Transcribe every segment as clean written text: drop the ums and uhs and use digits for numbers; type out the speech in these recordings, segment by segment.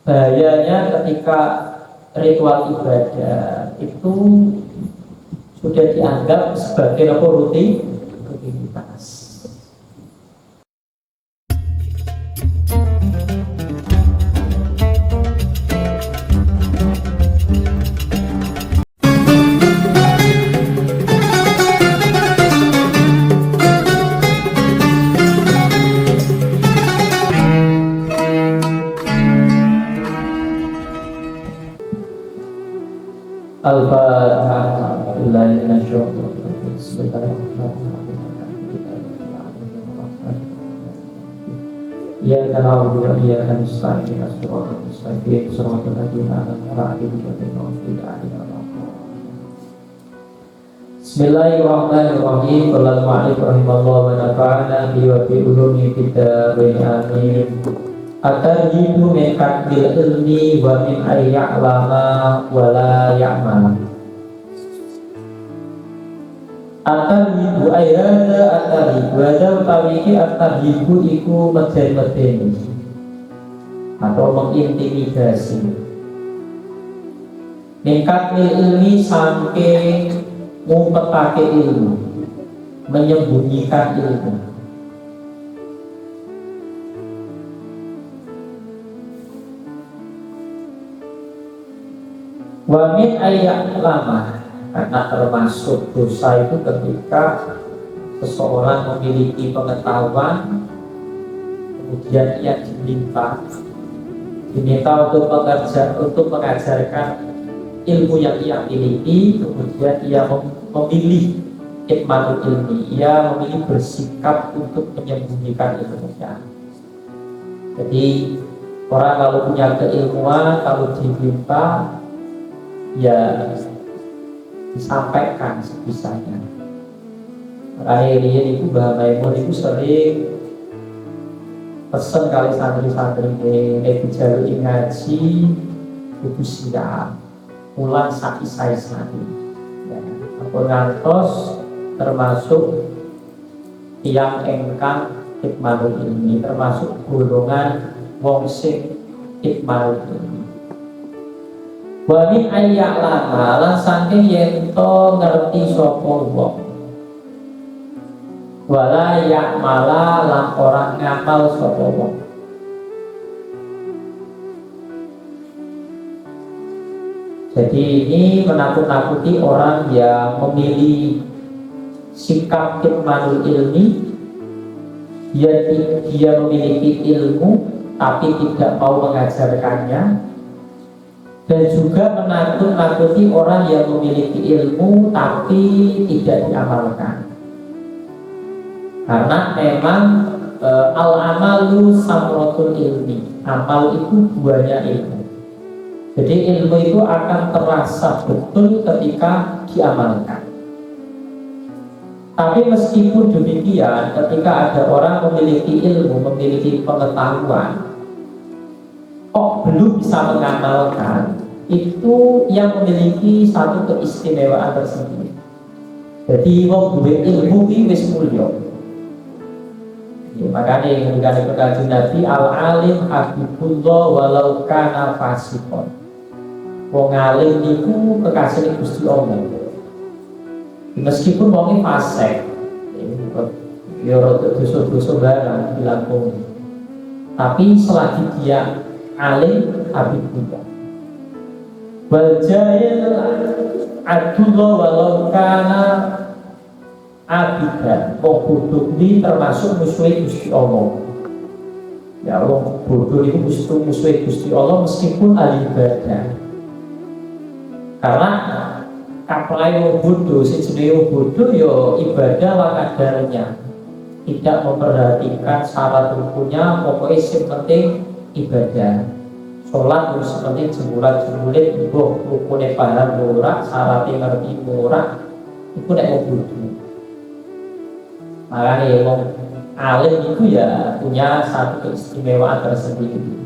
bahayanya ketika ritual ibadah itu sudah dianggap sebagai rutinitas. Al-Fatihah. Iyyaka na'budu wa iyyaka nasta'in ihdinas siratal mustaqim siratal ladzina an'amta 'alaihim ghairil maghdubi 'alaihim. Bismillahirrahmanirrahim. Qala al-mu'allif rahimallahu wa nafa'ana bi wa bi ulumi kitabih amin. Atarhibu min qadil ilmi wa min ayya'lama wa la ya'mal. Atarhibu ayada atarhibu ada utawiki atarhibu iku medeni atau mengintimidasi. Min qadil ilmi saking ngumpetake ilmu, menyembunyikan ilmu. Wa min ayat lama, karena termasuk dosa itu ketika seseorang memiliki pengetahuan kemudian ia diminta untuk mengajarkan ilmu yang ia miliki, kemudian ia memilih ikmanul ilmi, ia memilih bersikap untuk menyembunyikan ilmunya. Jadi orang kalau punya keilmuan, kalau diminta ya disampaikan sebisanya. Akhirnya itu Mbah Maimun itu sering pesen kali santri-santri ini dijalui ngaji itu siap mulan sakisai sani ya, apa ngantos termasuk yang engkang ikmanul ilmi, termasuk golongan wong sing ikmanul ilmi. Wani ayak lama lan saking yento ngerti sapa wong wala yak mala lan orang ngamal sapa wong. Jadi ini menakut-nakuti orang yang memilih sikap ikmanul ilmi, dia memiliki ilmu tapi tidak mau mengajarkannya. Dan juga menakut-nakuti orang yang memiliki ilmu tapi tidak diamalkan. Karena memang al-amalu samrotul ilmi, amal itu buahnya ilmu. Jadi ilmu itu akan terasa betul ketika diamalkan. Tapi meskipun demikian, ketika ada orang memiliki ilmu, memiliki pengetahuan, kok belum bisa mengamalkan, itu yang memiliki satu keistimewaan tersendiri. Jadi wong duwe ilmu iki wis mulya. Ya, makanya ketika dikatakan Nabi al-alim habibullah walau kana fasikon. Wong alim niku kekasih Gusti Allah. Meskipun wong fasik, ya rada dosa-dosa barang dilakoni. Tapi selagi dia alim habibullah. Wal jahil adullah walau kana abidan. Wong bodoh ini termasuk musuh Gusti Allah. Ya wong bodoh itu musuh Gusti Allah meskipun ahli ibadah. Karena kaplai wong bodoh, sejenenge wong bodoh ya ibadah lah kadarnya. Tidak memperhatikan syarat rukunnya, pokoknya yang penting ibadah. Sholat harus penting jemulat-jemulit, ibu rukunnya paham murah, syaratnya ngerti murah, itu nek wong bodoh. Makanya wong alim itu ya punya satu keistimewaan tersendiri.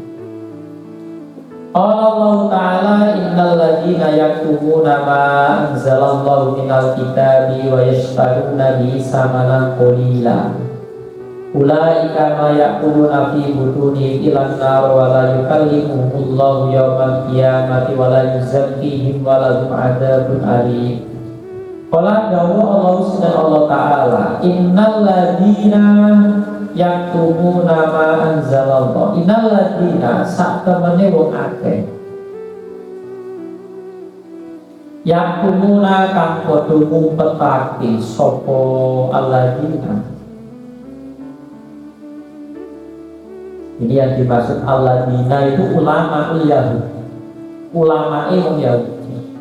Allah Ta'ala innal ladzina yaktumuna ma anzalallahu minal kitabi wa yashtaruna bihi samanan qalila Ulaika ma ya'kuluna fi butuni ilan nar wa la yukallimuhumullahu yawmal qiyamati wa la yuzakkihim wa lahum adzabun alim. Qala dawu Allah subhanahu Allah ta'ala, innal ladina yaktumuna ma anzalallah. Innal ladina sak temene wong akeh yaktumuna kang padha ngumpetake sapa alladina. Ini yang dimaksud alladina itu ulama Yahudi, ulama wong Yahudi.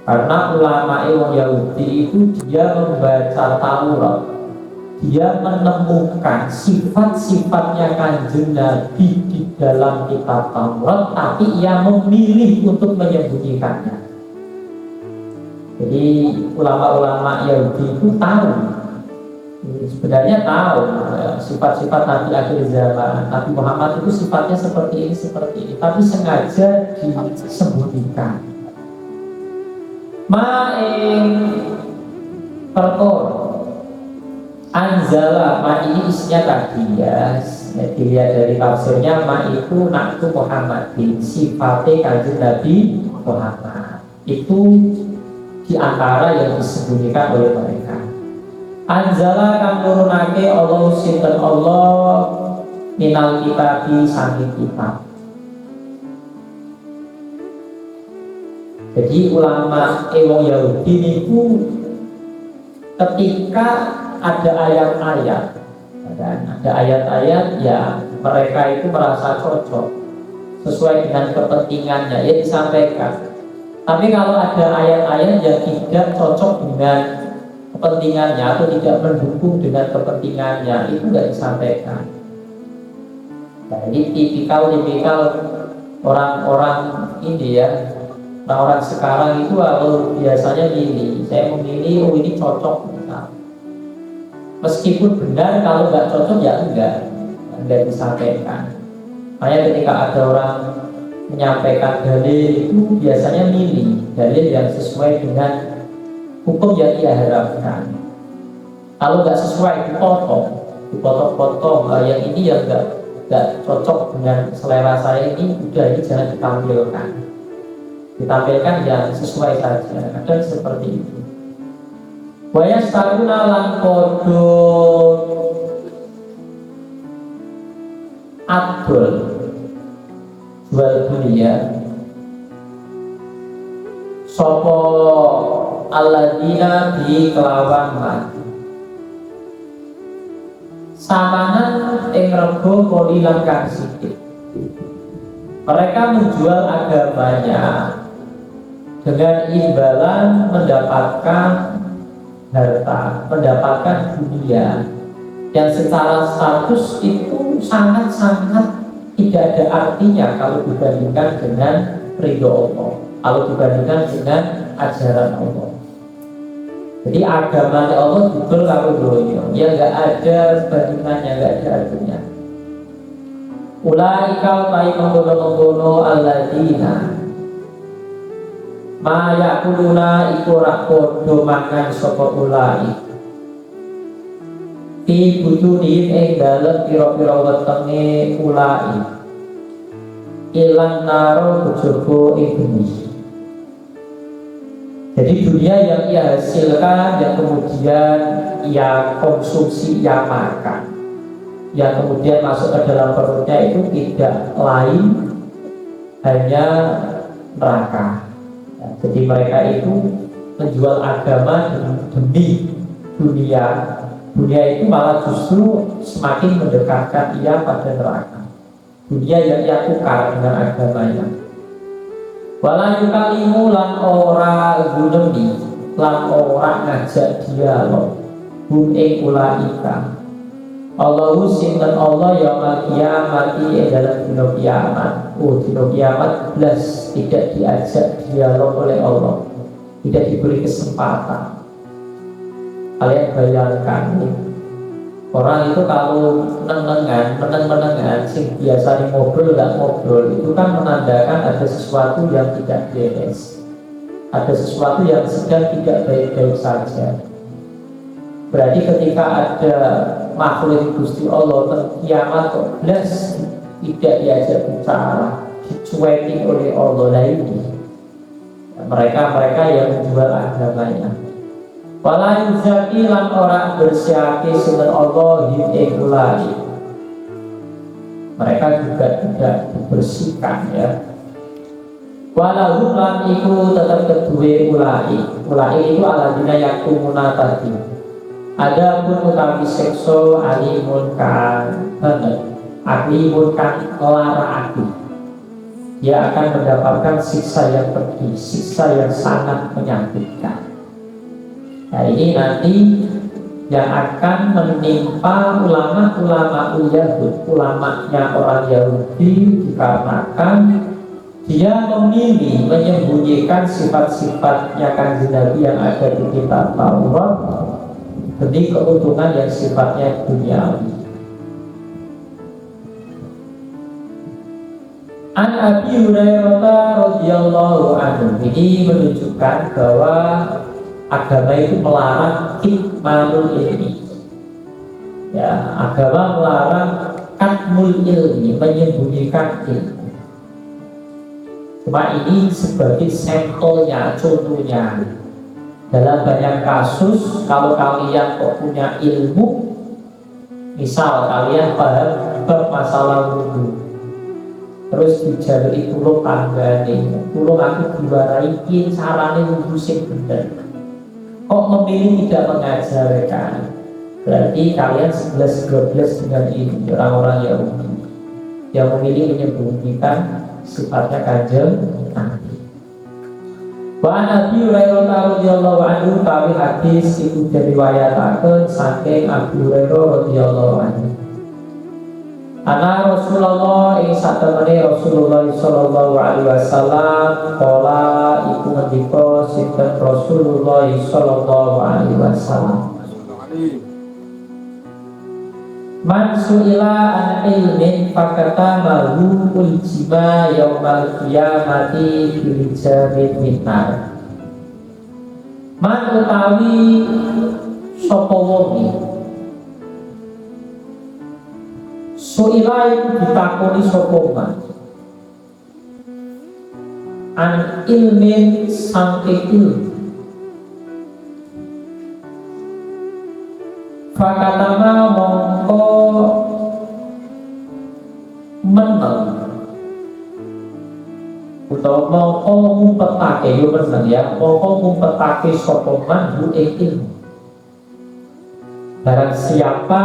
Karena ulama wong Yahudi itu dia membaca Taurat, dia menemukan sifat-sifatnya Kanjeng Nabi di dalam kitab Taurat, tapi ia memilih untuk menyembunyikannya. Jadi ulama-ulama Yahudi itu tahu, sebenarnya tahu sifat-sifat Nabi akhir zaman. Nabi Muhammad itu sifatnya seperti ini, tapi sengaja disembunyikan. Ma'ing perkor anzala, ma ini isinya tadi ya, dilihat dari tafsirnya, ma itu naktu Muhammadin, sifatnya Kanjeng Nabi Muhammad itu diantara yang disembunyikan oleh mereka. Anzala kang nurunake Allah sinten Allah minal kitabi saking kitab. Jadi ulama wong Yahudi niku ketika ada ayat-ayat dan ada ayat-ayat ya mereka itu merasa cocok sesuai dengan kepentingannya ya disampaikan. Tapi kalau ada ayat-ayat yang tidak cocok dengan kepentingannya atau tidak mendukung dengan kepentingannya, itu nggak disampaikan. Nah, ini tipikal orang-orang ini ya, orang sekarang itu kalau biasanya milih, saya memilih ini cocok, nah, meskipun benar, kalau nggak cocok ya enggak disampaikan. Makanya ketika ada orang menyampaikan dalil itu biasanya milih dalil yang sesuai dengan hukum yang ia harapkan. Kalau nggak sesuai dipotong, yang ini yang nggak cocok dengan selera saya ini, udah ini jangan ditampilkan yang sesuai saja. Kadang seperti itu. Wayas taruna lan podo adol jual dunia sopo alladzina bi kelawan mati samanan ing rego kolilan kang sithik. Mereka menjual agamanya dengan imbalan mendapatkan harta, mendapatkan dunia yang secara status itu sangat-sangat tidak ada artinya kalau dibandingkan dengan ridho Allah, kalau dibandingkan dengan ajaran Allah. Jadi agamanya Allah betul kalau dunia, ya nggak ada bandingannya, nggak ada artinya. Ulaika tai mengkono alladzina ma yakuluna iku rak padha makan sapa ulai fi butuni ing dalem pira-pira wetenge ulai ilang naro kejaba ing bumi. Jadi dunia yang ia hasilkan, yang kemudian ia konsumsi, ia makan, yang kemudian masuk ke dalam perutnya itu tidak lain hanya neraka. Jadi mereka itu menjual agama demi dunia. Dunia itu malah justru semakin mendekatkan ia pada neraka. Dunia yang ia tukar dengan agamanya. Wala yukalimu lan ora gunemi, lan ora ngajak dialog hum ing ulaika. Allahu sinten Allah yaumul qiyamati dalam dina kiamat. Dina kiamat belas tidak diajak dialog oleh Allah, tidak diberi kesempatan. Kalian bayangkan orang itu kalau meneng-menengan sing biasa ngobrol nggak ngobrol, itu kan menandakan ada sesuatu yang tidak beres, ada sesuatu yang sedang tidak baik-baik saja. Berarti ketika ada makhluk Gusti Allah kiamat kok belas tidak diajak bicara, dicuekin oleh Allah. Nah ini mereka yang menjual agamanya. Wala yuzaki lan orang bersyaki sunat Allah him'ulai. Mereka juga tidak dibersihkan ya. Walau lan iku tetap kedua ulai itu aladina yakumuna tadi. Ada pun utawi sekso alimun kan alimun kan lara aku. Dia akan mendapatkan siksa yang pedih, siksa yang sangat menyakitkan. Nah ini nanti yang akan menimpa ulama-ulama Yahudi, ulamanya orang Yahudi, dikarenakan dia memilih menyembunyikan sifat-sifatnya Kanjeng Nabi yang ada di kitab Taurat demi keuntungan yang sifatnya duniawi. An Abi Hurairah radhiyallahu anhu, ini menunjukkan bahwa agama itu melarang kitmanul ilmi. Ya, agama melarang katmul ilmi, menyembunyikan ilmu. Cuma ini sebagai sampelnya, contohnya. Dalam banyak kasus, kalau kalian kok punya ilmu, misal kalian paham bab masalah wudhu, terus dijalui tulung tanggane, tulung aku diwarai carane wudhu sing bener, kok memilih tidak mengajarkan, berarti kalian 11-12 dengan ini orang-orang Yahudi yang memilih menyembunyikan sifatnya Kanjeng Nabi. Wa Nabi Hurairah radhiyallahu anhu, tawi hadis itu diriwayataken saking Abu Hurairah radhiyallahu anhu. Ana Rasulullah ing satemene Rasulullah sallallahu alaihi wasallam kala iku ngendika sinten Rasulullah sallallahu alaihi wasallam. Man su'ila an ilmin fakata mahu uljima yaumal qiyamati bil jamin minar. Man utawi sapa wong su'ila iku ditakoni sapa man an ilmin sangke ilmu fakatama mongko meneng utawa mongko ngumpetake yo meneng ya, mongko ngumpetake sapa man hu ilmu. Barang siapa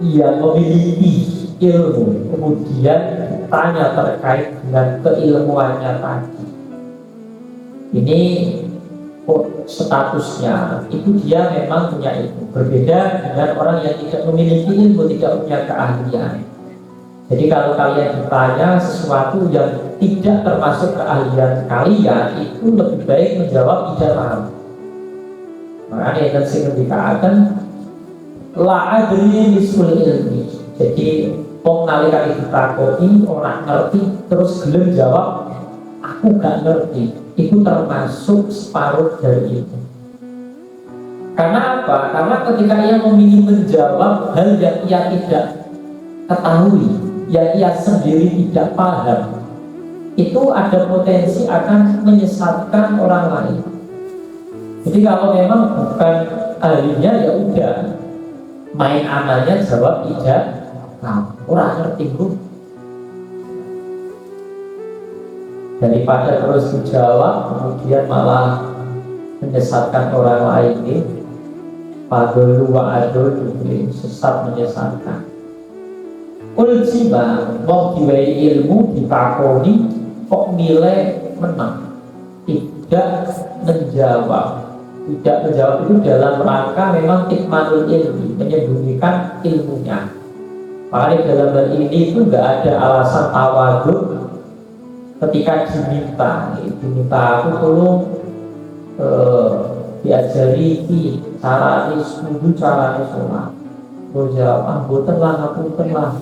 yang memiliki ilmu kemudian ditanya terkait dengan keilmuannya tadi, ini statusnya itu dia memang punya ilmu, berbeda dengan orang yang tidak memiliki ilmu, tidak punya keahlian. Jadi kalau kalian ditanya sesuatu yang tidak termasuk keahlian kalian, itu lebih baik menjawab tidak tahu. Makanya yang sering dikatakan la adri bisul ilmi. Jadi wong nalika ditakoni orang ngerti terus gelem jawab aku gak ngerti, itu termasuk separuh dari itu. Karena apa? Karena ketika ia memilih menjawab hal yang ia tidak ketahui, yang ia sendiri tidak paham, itu ada potensi akan menyesatkan orang lain. Jadi kalau memang bukan ahlinya ya udah, main amalnya jawab tidak tahu, orang ngerti bro. Daripada terus dijawab kemudian malah menyesatkan orang lain, ini padahal wa adul sesat menyesatkan. Uljima mau diwai ilmu ditakoni kok nilai menang, tidak menjawab. Tidak menjawab itu dalam rangka memang tikmanul ilmi, menyembunyikan ilmunya. Makanya dalam hal ini itu nggak ada alasan tawaduk. Ketika diminta aku tolong diajari cara wudhu, cara sholat. Aku jawab, boten lah, ngapunten lah.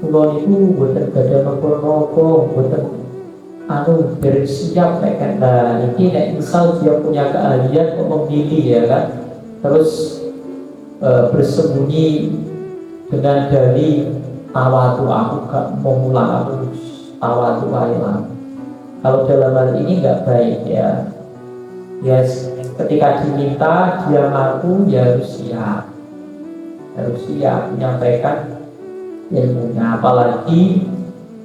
Kulo niku boten gada nopo-nopo, boten biar siap kayak kata. Ini nek misal dia punya keahlian kok memilih ya kan. terus bersembunyi dengan dari tawadu, aku gak mau mulang, aku tawadu aja. Kalau dalam hal ini nggak baik ya. Ya ketika diminta dia mampu ya harus siap menyampaikan ilmunya. Apalagi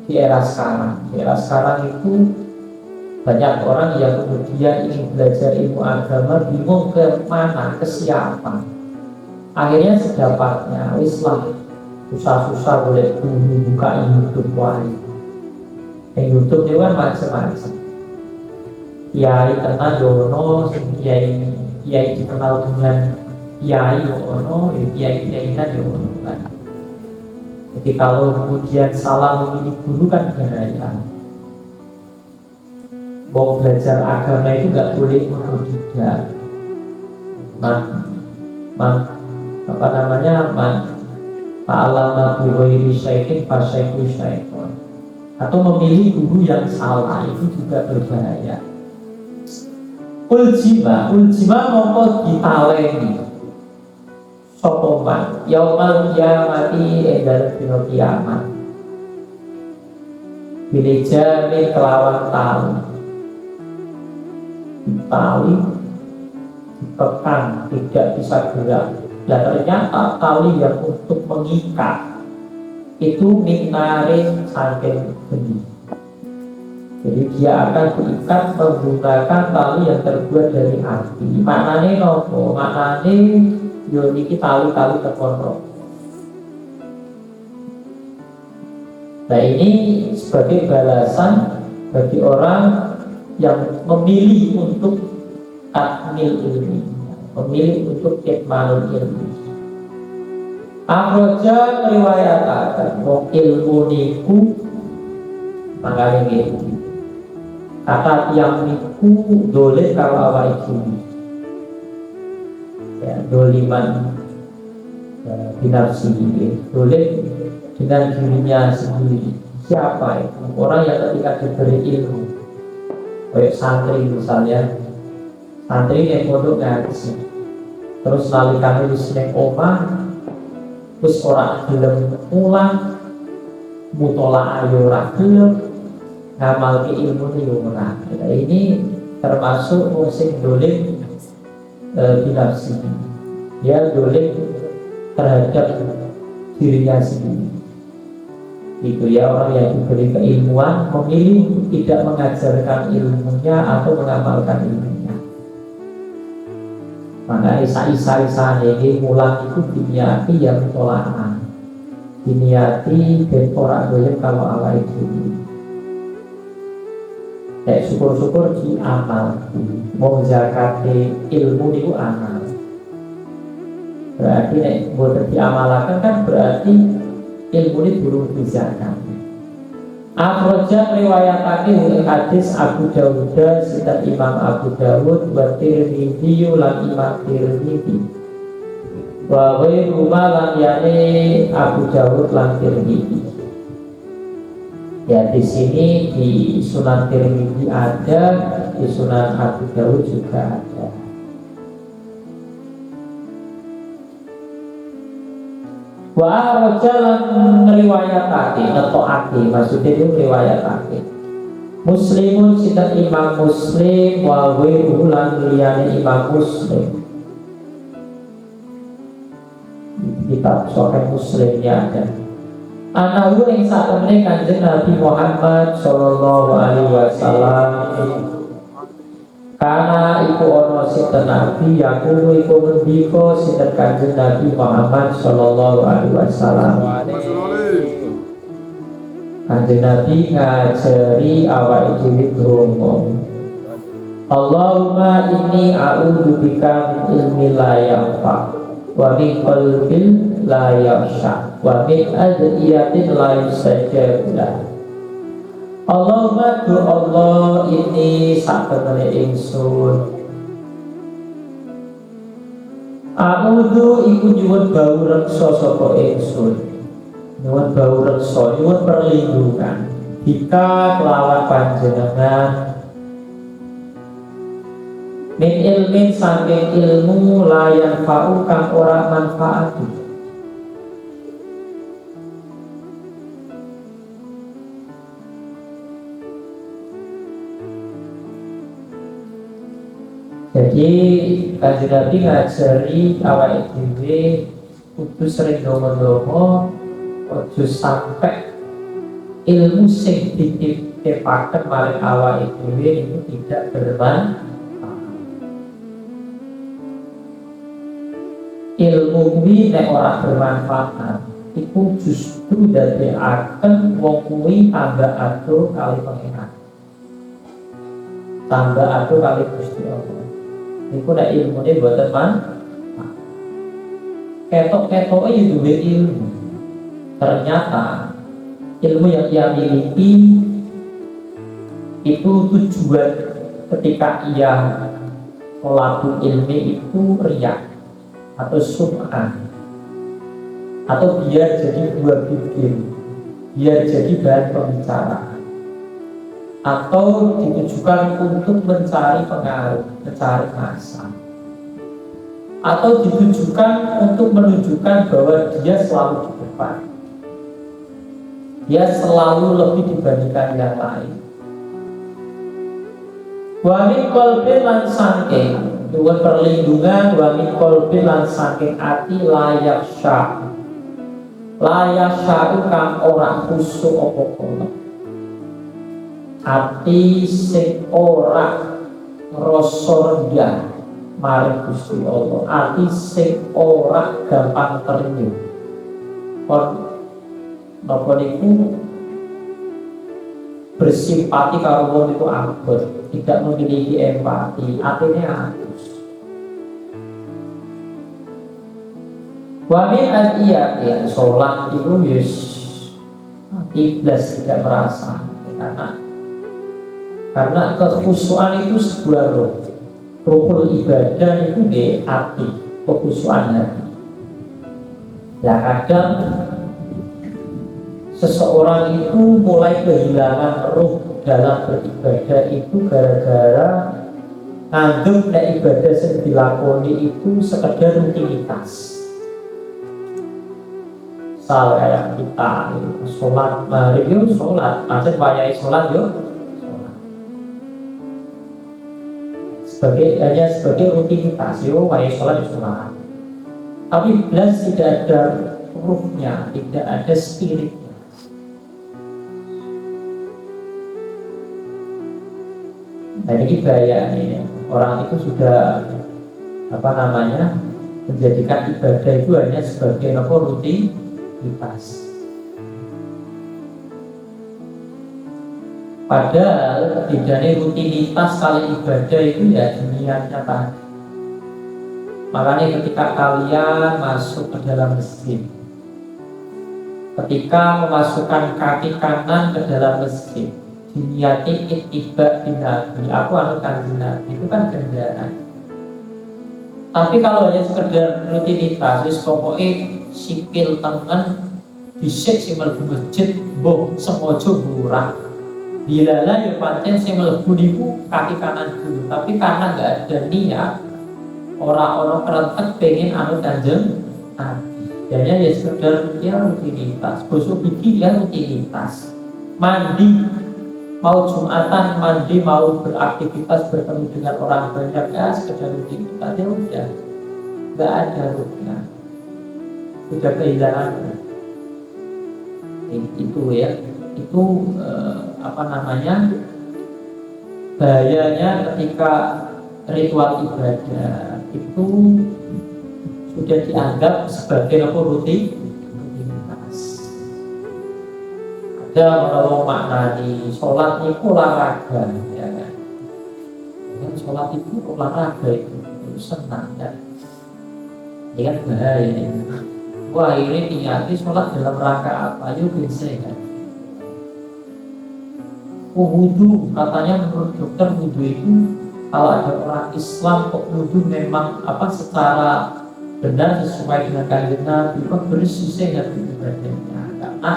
di era sekarang. Di era sekarang itu banyak orang yang kemudian ingin belajar ilmu agama bingung ke mana, ke siapa. Akhirnya sedapatnya, Islam susah-susah boleh dulu buka YouTube wali. YouTube itu kan macam-macam. Kiai kenal Yono, kiai dikenal dengan kiai Yono, kiai kan Yono kan. Jadi kalau kemudian salah memilih guru kan bahaya. Mau belajar agama itu nggak boleh otodidak. Apa namanya? Ta'allama bi ghairi syai'in fa syai'u syai'un. Atau memilih guru yang salah itu juga berbahaya. Uljima mongko ditaleni sopoman yaumal kiamati endal dino kiamat bilejami kelawan tali ditekan tidak bisa gerak. Dan ternyata tali yang untuk mengikat itu minarin saking geni. Jadi dia akan diikat menggunakan tali yang terbuat dari api. Maknanya nopo? Maknanya yo niki tali-tali terkontrol. Nah ini sebagai balasan bagi orang yang memilih untuk takmil ilmi, memilih untuk kitmanul ilmi. Akhraja riwayatakan ilmu niku makanya gitu. Kata yang niku doleh kalau awal itu ya, doliman binafsi doleh dengan dirinya sendiri. Siapa itu? Orang yang ketika diberi ilmu kayak santri misalnya, santri yang pondok ngaji terus nalikan wis ning omah terus ora gelem pulang mutola ayo ora gelem ngamal ke ilmu ini ora. Ini termasuk musim dolim binafsi. Dia dolim terhadap dirinya sendiri. Itu ya, orang yang diberi keilmuan memilih tidak mengajarkan ilmunya atau mengamalkan ilmunya. Maka isa-isa ini mulang itu diniati yang tolakan, diniati dan orang dolim kalau Allah itu. Kayak syukur-syukur di amal, mau zakati ilmu itu amal. Berarti nek boleh diamalkan kan berarti ilmu ini burung dizakat. Akhraja riwayatake hadis Abu Dawud sinten Imam Abu Dawud wa Tirmidzi lan Imam Tirmidzi. Wa ghairu ma lan yani Abu Dawud lan Tirmidzi. Ya di sini di Sunan Tirmidzi ada, di Sunan Abu Dawud juga ada. Wa rajalan riwayatake netokake, maksudnya itu riwayatake. Muslimun sinten Imam Muslim wa ghairuhu lan liyane Imam Muslim. Kitab Sahih Muslim ya ada. Anahu ing satemene Kanjeng Nabi Muhammad sallallahu alaihi wasallam karena iku ono sinten Nabi yakulu iku ngendika sinten Kanjeng Nabi Muhammad sallallahu alaihi wasallam. Kanjeng Nabi ngajari awake dhewe ndonga. Allahumma inni a'udzubika min ilmi la yanfa wa min qalbin la yakhsha wa min adhiyatin la yustajab lah. Allahumma tu Allah ini saktemene ingsun. A'udzu iku nyuwun bau reksa saka ingsun. Nyuwun bau reksa, nyuwun perlindungan. Jika kelawan panjenengan Min ilmin saking ilmu layan fa'u kang ora manfaat. Jadi Kanjeng Nabi ngajari awake dhewe kudu sering donga-donga ojo sampai ilmu sing dititipaken maring awake dhewe itu tidak bermanfaat. Ilmu kuwi nek ora bermanfaat iku justru dadekaken wong kuwi tambah adoh kali pangeran, tambah adoh kali Gusti Allah. Iku nek ilmune boten manfaat. Ketok-ketoke ya duwe ilmu. Ternyata ilmu yang ia miliki itu tujuan ketika ia melakukan ilmi itu riya atau sum'ah, atau biar jadi buah bibir, biar jadi bahan pembicaraan, atau ditujukan untuk mencari pengaruh, mencari massa, atau ditujukan untuk menunjukkan bahwa dia selalu di depan, dia selalu lebih dibandingkan yang lain. Wa min qalbi lan saking duwe perlindungan, wa min qalbi lan saking ati layak sya, layak sya kang ora khusuk apa kono. Ati sing ora rasa rendah marang Gusti Allah, ati sing ora gampang terenyuh. Kon napa niku bersimpati karo wong itu abot, tidak memiliki empati, artinya halus. Wa min al-iyati sholat itu iblis tidak merasa, karena kekhusyuan itu sebuah roh. Rukun ibadah itu di hati, kekhusyuan hati. Ya kadang seseorang itu mulai kehilangan ruh dalam beribadah itu gara-gara nganggep nek ibadah yang dilakoni itu sekedar rutinitas. Misal kayak kita sholat maghrib yuk sholat, macam wayai sholat yuk sholat. Hanya sebagai rutinitas yuk wayai sholat yuk sholat. Tapi belas tidak ada ruhnya, tidak ada spiritnya. Nah ini bahaya nih, orang itu sudah menjadikan ibadah itu hanya sebagai rutinitas. Padahal tidaknya rutinitas kali ibadah itu ya niatnya tadi. Makanya ketika kalian masuk ke dalam masjid, ketika memasukkan kaki kanan ke dalam masjid, diniati ittiba bin Nabi, aku anut kanjeng Nabi, itu kan kendaraan. Tapi kalau hanya sekedar rutinitas, wis pokoknya sikil tangan bisik sing mlebu masjid mbok sengaja murah. Bilalah ya pancen sing mlebu niku kaki kanan dulu, tapi karena enggak ada niat, orang-orang kerentek pengen anut kanjeng Nabi. Hanya ya sekedar ya rutinitas, gosok gigi ya rutinitas. Mandi mau Jumatan, mandi mau beraktivitas bertemu dengan orang banyak ya sekedar rutinitas ya udah, nggak ada ruhnya, sudah kehilangan. Itu ya, itu bahayanya ketika ritual ibadah itu sudah dianggap sebagai rutinitas. Ada menolong maknani sholat itu olahraga, ya kan? Sholat itu olahraga itu senang ya. Ini kan bahaya ini. Wah ini niati sholat dalam rangka apa? Ayo bisa kan? Wudhu, katanya menurut dokter wudhu itu kalau ada orang Islam kok wudhu memang secara benar sesuai dengan kanjeng Nabi, bersih sehat ibadahnya, karena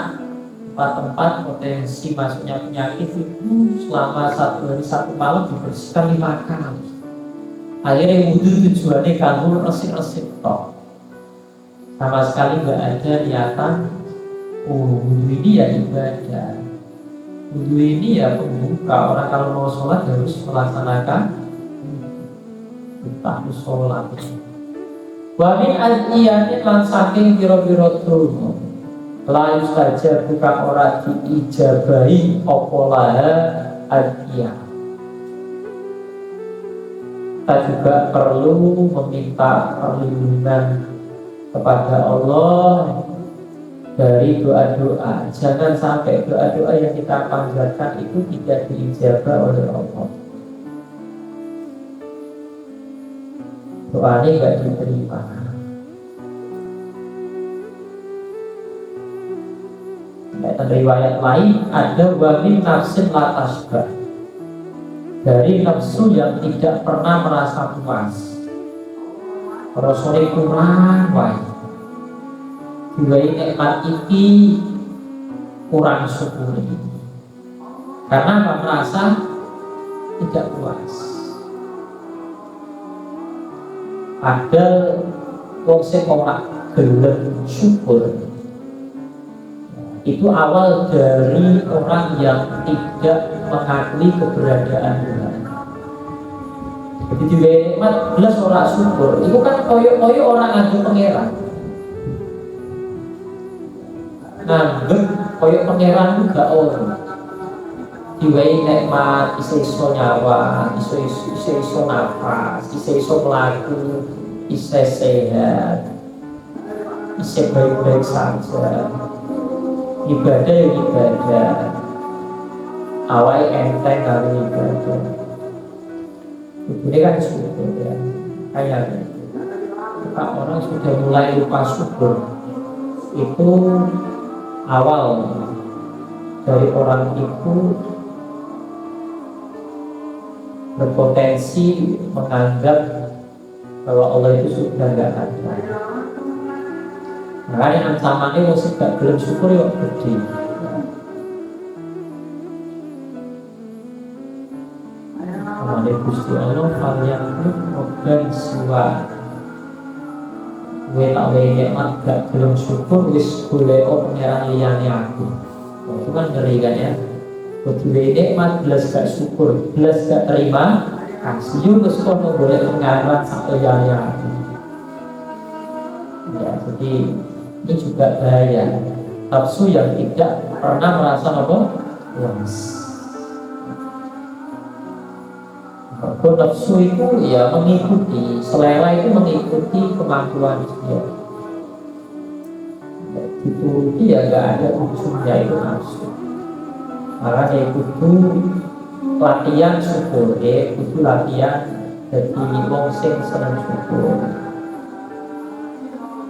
tempat-tempat potensi masuknya penyakit itu selama 1 hari 1 malam dibersihkan 5 kali. Akhirnya wudhu tujuannya kamu resik-resik tok, sama sekali nggak ada niatan. Oh, wudhu ini ya ibadah, wudhu ini ya pembuka. Orang kalau mau sholat harus melaksanakan entah sholat. Wa min al-iyani lan saking pira-pira donga la yustajab buka ora diijabahi apa laha al-iyan. Kita juga perlu meminta perlindungan kepada Allah dari doa-doa. Jangan sampai doa-doa yang kita panjatkan itu tidak diijabah oleh Allah. Doa ini tidak diterima. Dan riwayat lain ada wamin nafsin latasbah, dari nafsu yang tidak pernah merasa puas. Rasane kurang wae. Diwai nikmat iki kurang syukur. Karena merasa tidak puas. Ada wong sing ora gelem syukur. Itu awal dari orang yang tidak mengakui keberadaan Tuhan. Jadi juga nikmat belas orang syukur. Itu kan koyo-koyo orang ngadu pangeran. Nganggep koyo pangeran itu gak orang. Diwai nikmat, iso nyawa, iso nafas, iso melaku, iso sehat, iso baik-baik saja. Ibadah ya ibadah, awal enteng dari ibadah. Ini kan syukur ya, kayak orang sudah mulai lupa syukur, itu awal dari orang itu berpotensi menganggap bahwa Allah itu sudah tidak ada. Makanya ancamannya mesti gak belum syukur yuk gede. Kemudian Gusti Allah kalian organ siwa. Gue tak nikmat gak belum syukur wis boleh pengeran liyane aku. Itu kan ngeri kan ya. Betul nikmat belas gak syukur, belas gak terima kasih juga sekolah boleh pengaruh sampai jaya. Ya, jadi ini juga bahaya. Nafsu yang tidak pernah merasa apa? Puas. Kalau nafsu itu ya mengikuti, selera itu mengikuti kemampuan dia. Dituruti ya gak ada ujungnya itu nafsu. Makanya itu latihan syukur, itu latihan jadi wong sing seneng syukur.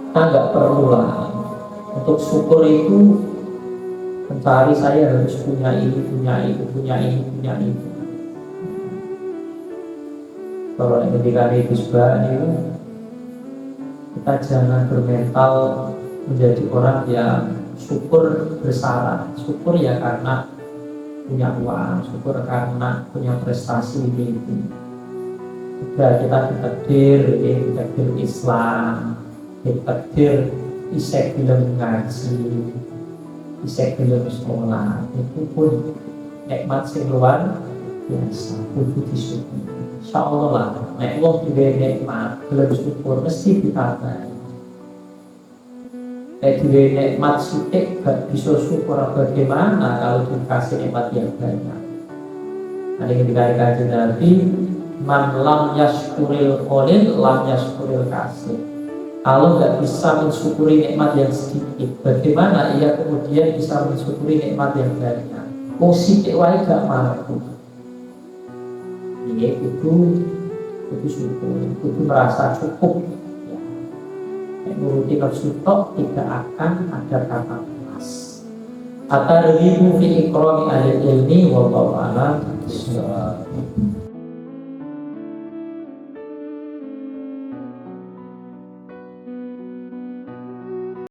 Kita nggak perlu lah untuk syukur itu mencari saya harus punya ini, punya itu, punya ini, punya itu. Kalau ketika itu sebenarnya itu kita jangan bermental menjadi orang yang syukur bersyarat. Syukur ya karena punya uang, syukur karena punya prestasi ini itu. Sudah kita ditakdir Islam, ditakdir isek belum ngaji, isek belum sekolah, itu pun nikmat sing luar biasa, kudu disyukuri. Insyaallah lah, nek wong duwe nikmat, belum syukur mesti ditambahi. Duwe nikmat sithik gak bisa syukur bagaimana kalau dikasih nikmat yang banyak. Ada ketika dikasih Nabi, man lam yashkuril qalil lam yashkuril kasir. Kalau nggak bisa mensyukuri nikmat yang sedikit, bagaimana ia kemudian bisa mensyukuri nikmat yang banyak? Sithik wae gak mampu. Ini itu syukur, itu merasa cukup. Menuruti nafsu tok tidak akan ada kata puas. Atar ribu fi ikrami ahli ilmi wallahu a'lam.